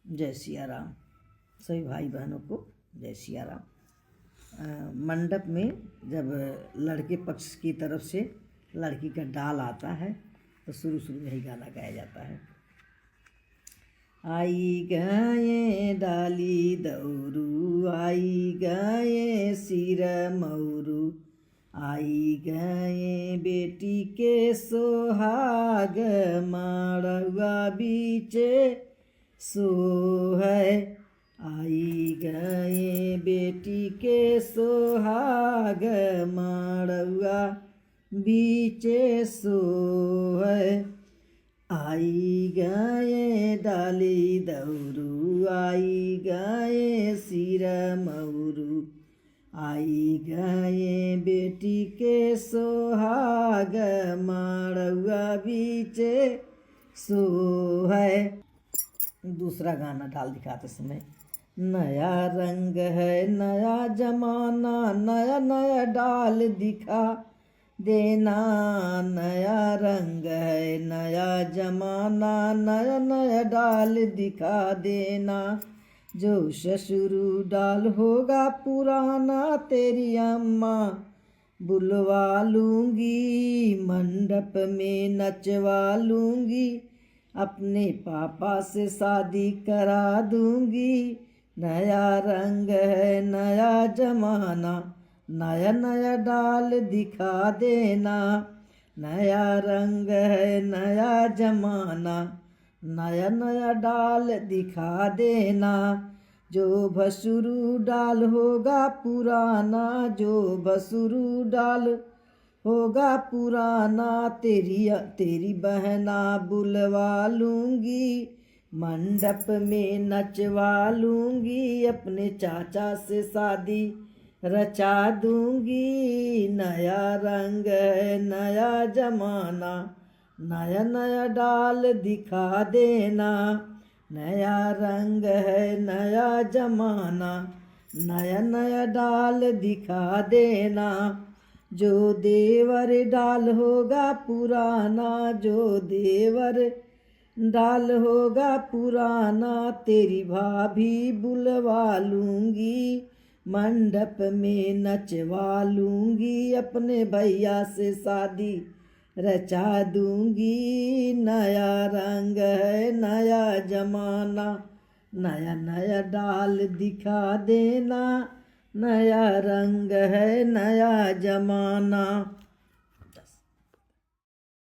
जय सिया राम। सभी भाई बहनों को जय सिया राम। मंडप में जब लड़के पक्ष की तरफ से लड़की का डाल आता है तो शुरू शुरू में ही गाना गाया जाता है। आई गए डाली दौरू, आई गए सिर मौरू, आई गए बेटी के सोहाग, माड़वा बीचे सोहै। आई गए बेटी के सोहाग, माड़वा बीचे सोहै। आई गए डाली दौरू, आई गए सिर मौरू, आई गए बेटी के सोहाग, माड़वा बीचे सोहै। दूसरा गाना डाल दिखाते समय, नया रंग है नया जमाना, नया नया डाल दिखा देना, नया रंग है नया जमाना, नया नया डाल दिखा देना। जो ससुरु डाल होगा पुराना, तेरी अम्मा बुलवा लूँगी, मंडप में नचवा लूँगी, अपने पापा से शादी करा दूँगी। नया रंग है नया जमाना, नया नया डाल दिखा देना, नया रंग है नया जमाना, नया नया डाल दिखा देना। जो भसुरु डाल होगा पुराना, जो भसुरु डाल होगा पुराना, तेरी बहना बुलवा लूँगी, मंडप में नचवा लूँगी, अपने चाचा से शादी रचा दूँगी। नया रंग है नया जमाना, नया नया डाल दिखा देना, नया रंग है नया जमाना, नया नया डाल दिखा देना। जो देवर डाल होगा पुराना, जो देवर डाल होगा पुराना, तेरी भाभी बुलवा लूँगी, मंडप में नचवा लूँगी, अपने भैया से शादी रचा दूँगी। नया रंग है नया जमाना, नया नया डाल दिखा देना, नया रंग है नया जमाना।